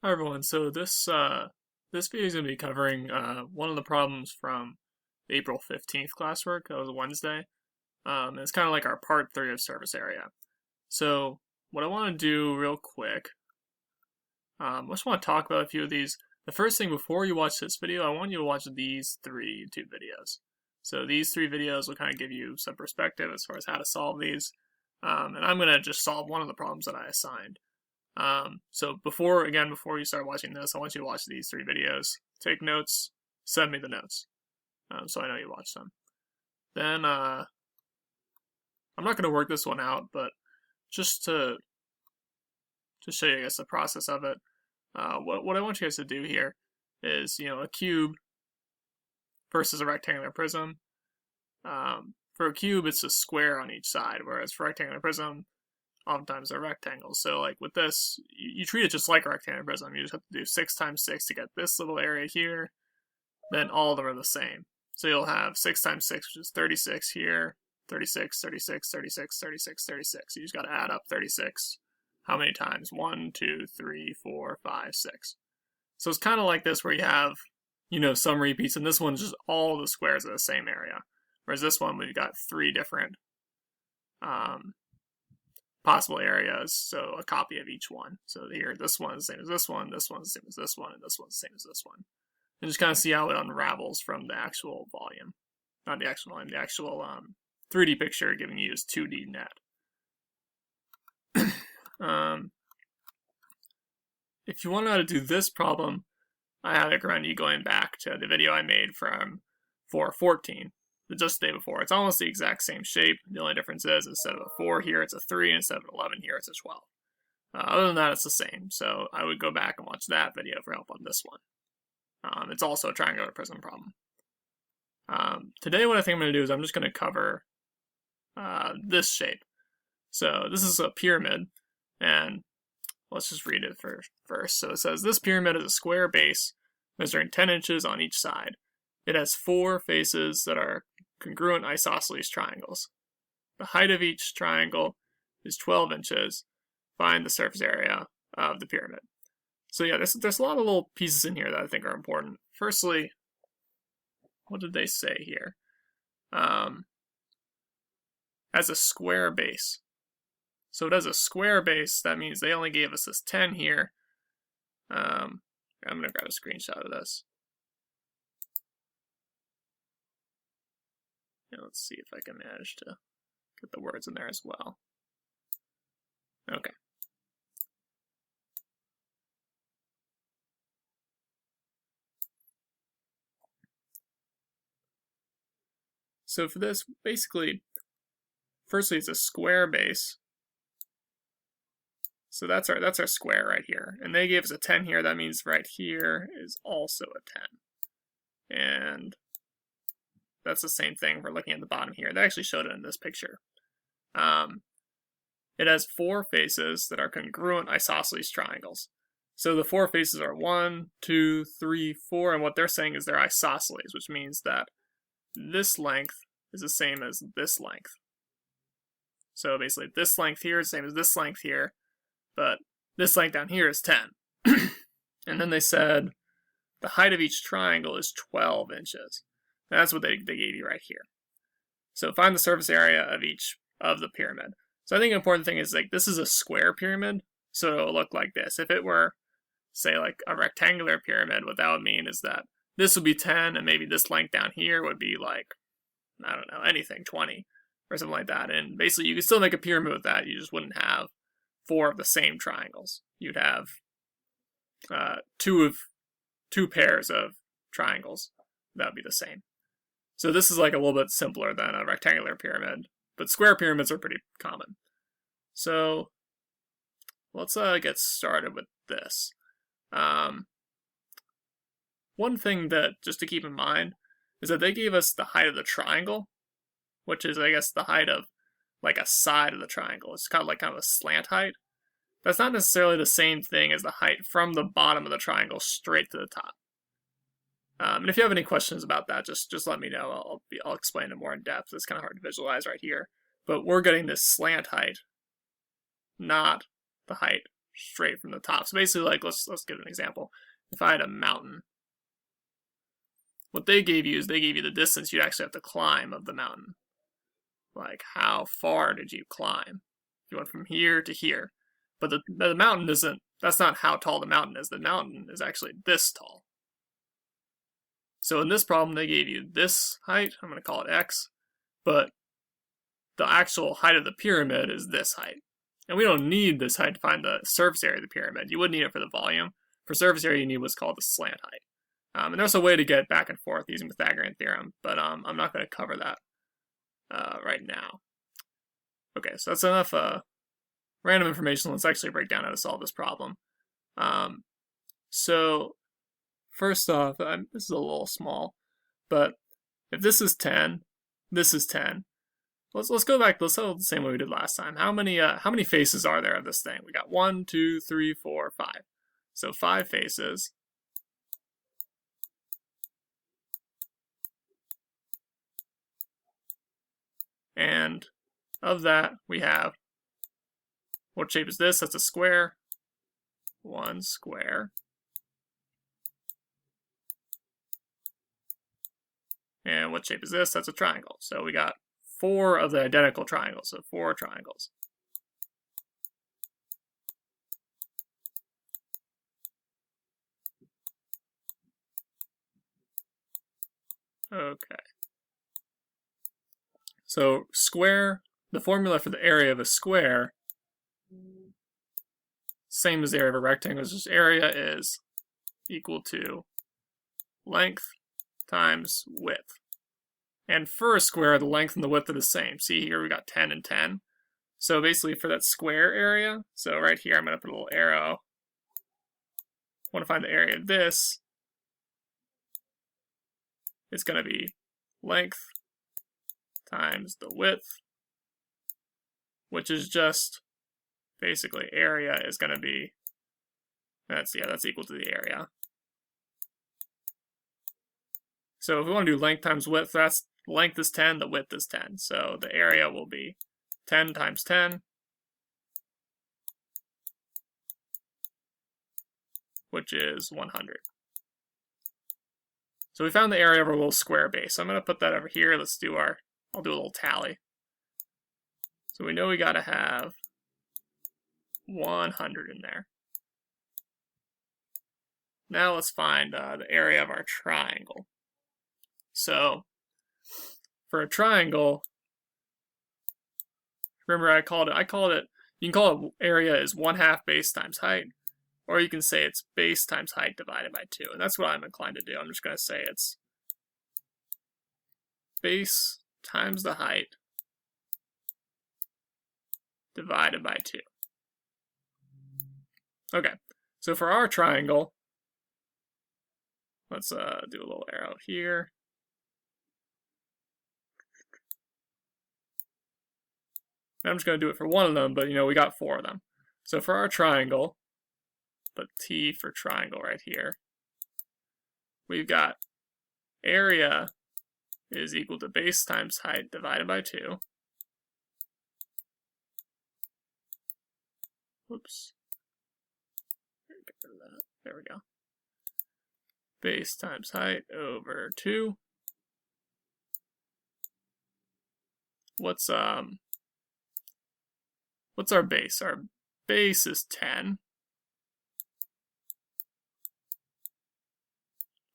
Hi everyone. So this video is going to be covering one of the problems from April 15th classwork. That was a Wednesday. It's kind of like our part 3 of surface area. So what I want to do real quick, I just want to talk about a few of these. The first thing before you watch this video, I want you to watch these 3 YouTube videos. So these 3 videos will kind of give you some perspective as far as how to solve these. And I'm going to just solve one of the problems that I assigned. So before you start watching this, I want you to watch these 3 videos, take notes, send me the notes, so I know you watched them. Then, I'm not going to work this one out, but just to show you, I guess, the process of it, what I want you guys to do here is, a cube versus a rectangular prism. For a cube, it's a square on each side, whereas for a rectangular prism, oftentimes they're rectangles. So like with this, you treat it just like a rectangular prism. You just have to do 6 times 6 to get this little area here. Then all of them are the same. So you'll have 6 times 6, which is 36 here, 36, 36, 36, 36, 36. You just got to add up 36. How many times? 1, 2, 3, 4, 5, 6. So it's kind of like this where you have, some repeats, and this one's just all the squares of the same area. Whereas this one, we've got 3 different possible areas, so a copy of each one. So here, this one is the same as this one, this one's the same as this one, and this one's the same as this one. And just kind of see how it unravels from the actual volume. Not the actual volume, the actual 3D picture giving you is 2D net. If you want to know how to do this problem, I highly recommend you going back to the video I made from 414. Just the day before. It's almost the exact same shape. The only difference is instead of a 4 here, it's a 3, and instead of an 11 here, it's a 12. Other than that, it's the same. So I would go back and watch that video for help on this one. It's also a triangular prism problem. Today, what I think I'm going to do is I'm just going to cover this shape. So this is a pyramid, and let's just read it first. So it says, this pyramid is a square base measuring 10 inches on each side. It has 4 faces that are congruent isosceles triangles. The height of each triangle is 12 inches. Find the surface area of the pyramid. So yeah, there's a lot of little pieces in here that I think are important. Firstly, what did they say here? As a square base. So it has a square base. That means they only gave us this 10 here. I'm going to grab a screenshot of this. Let's see if I can manage to get the words in there as well. Okay. So for this, basically, firstly it's a square base. So that's our square right here. And they gave us a 10 here. That means right here is also a 10. And that's the same thing we're looking at the bottom here. They actually showed it in this picture. It has 4 faces that are congruent isosceles triangles. So the 4 faces are 1, 2, 3, 4, and what they're saying is they're isosceles, which means that this length is the same as this length. So basically this length here is the same as this length here, but this length down here is 10. And then they said the height of each triangle is 12 inches. That's what they gave you right here. So find the surface area of each of the pyramid. So I think an important thing is like this is a square pyramid, so it'll look like this. If it were, say, like a rectangular pyramid, what that would mean is that this would be 10, and maybe this length down here would be like, I don't know, anything, 20, or something like that. And basically you could still make a pyramid with that, you just wouldn't have 4 of the same triangles. You'd have 2 pairs of triangles that would be the same. So this is like a little bit simpler than a rectangular pyramid, but square pyramids are pretty common. So let's get started with this. One thing that just to keep in mind is that they gave us the height of the triangle, which is, I guess, the height of like a side of the triangle. It's kind of a slant height. That's not necessarily the same thing as the height from the bottom of the triangle straight to the top. And if you have any questions about that, just let me know. I'll explain it more in depth. It's kind of hard to visualize right here. But we're getting this slant height, not the height straight from the top. So basically, like, let's give an example. If I had a mountain, what they gave you is they gave you the distance you'd actually have to climb of the mountain. Like, how far did you climb? You went from here to here. But the mountain isn't, that's not how tall the mountain is. The mountain is actually this tall. So in this problem, they gave you this height. I'm going to call it x. But the actual height of the pyramid is this height. And we don't need this height to find the surface area of the pyramid. You would need it for the volume. For surface area, you need what's called the slant height. And there's a way to get back and forth using Pythagorean theorem, but I'm not going to cover that right now. Okay, so that's enough random information. Let's actually break down how to solve this problem. So first off, this is a little small, but if this is 10, this is 10. Let's go back. Let's solve the same way we did last time. How many faces are there of this thing? We got 1, 2, 3, 4, 5. So 5 faces. And of that, we have, what shape is this? That's a square. 1 square. And what shape is this? That's a triangle. So we got 4 of the identical triangles, so 4 triangles. Okay. So square, the formula for the area of a square, same as the area of a rectangle, is just area is equal to length times width. And for a square, the length and the width are the same. See here we got 10 and 10. So basically for that square area, so right here I'm going to put a little arrow. I want to find the area of this. It's going to be length times the width, which is just basically area is going to be, that's equal to the area. So if we want to do length times width, that's length is 10, the width is 10. So the area will be 10 times 10, which is 100. So we found the area of our little square base. So I'm going to put that over here. Let's do I'll do a little tally. So we know we got to have 100 in there. Now let's find the area of our triangle. So for a triangle, remember I called it, you can call it area is 1/2 base times height, or you can say it's base times height divided by 2. And that's what I'm inclined to do. I'm just going to say it's base times the height divided by 2. Okay, so for our triangle, let's do a little arrow here. I'm just going to do it for one of them, but we got 4 of them. So for our triangle, put T for triangle right here. We've got area is equal to base times height divided by 2. Whoops. There we go. Base times height over 2. What's our base? Our base is 10.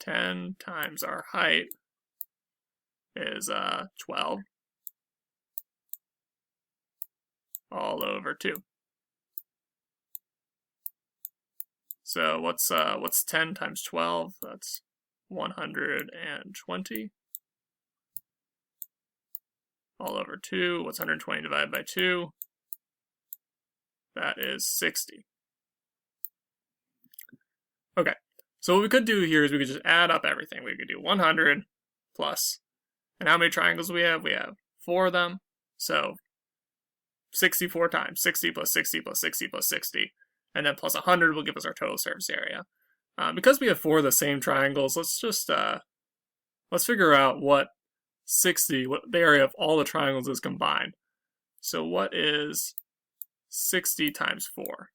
10 times our height is 12. All over 2. So what's 10 times 12? That's 120. All over 2. What's 120 divided by 2? That is 60. Okay, so what we could do here is we could just add up everything. We could do 100 plus, and how many triangles do we have? We have 4 of them, so 64 times. 60 plus 60 plus 60 plus 60, and then plus 100 will give us our total surface area. Because we have 4 of the same triangles, let's just let's figure out what the area of all the triangles is combined. So what is 60 times 4?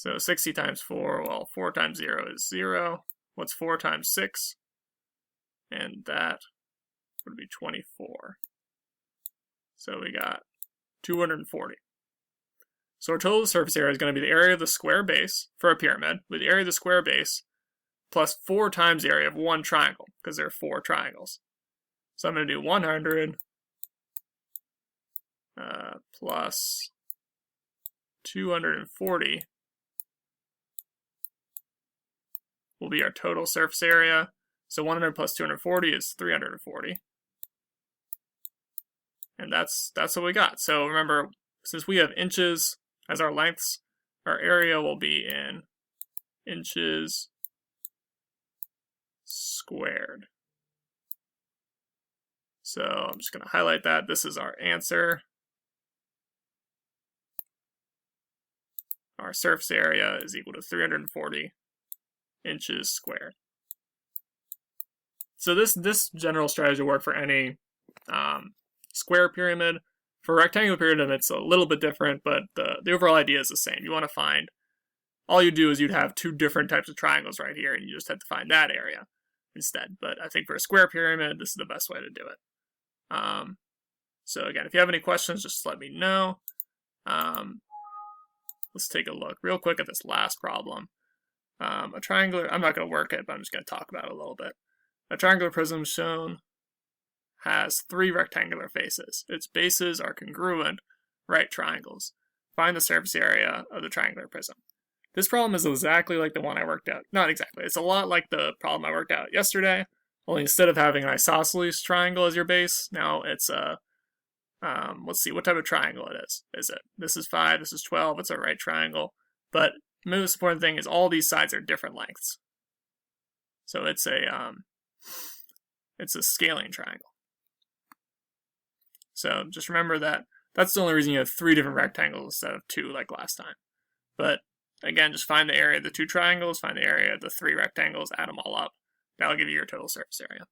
So 60 times 4, well, 4 times 0 is 0. What's 4 times 6? And that would be 24. So we got 240. So our total surface area is going to be the area of the square base for a pyramid, with the area of the square base plus 4 times the area of one triangle, because there are 4 triangles. So I'm going to do 100 plus 240 will be our total surface area. So 100 plus 240 is 340. And that's what we got. So remember, since we have inches as our lengths, our area will be in inches squared. So I'm just going to highlight that. This is our answer. Our surface area is equal to 340 inches squared. So this general strategy will work for any square pyramid. For a rectangular pyramid, it's a little bit different, but the overall idea is the same. You want to find, all you do is you'd have 2 different types of triangles right here, and you just have to find that area instead. But I think for a square pyramid, this is the best way to do it. So again, if you have any questions, just let me know. Let's take a look real quick at this last problem. A triangular, I'm not going to work it, but I'm just going to talk about it a little bit. A triangular prism shown has 3 rectangular faces. Its bases are congruent right triangles. Find the surface area of the triangular prism. This problem is exactly like the one I worked out. Not exactly. It's a lot like the problem I worked out yesterday, only instead of having an isosceles triangle as your base, now it's a, let's see, what type of triangle it is. This is 5, this is 12, it's a right triangle. But the most important thing is all these sides are different lengths. So it's a scaling triangle. So just remember that that's the only reason you have 3 different rectangles instead of 2 like last time. But again, just find the area of the 2 triangles, find the area of the 3 rectangles, add them all up. That'll give you your total surface area.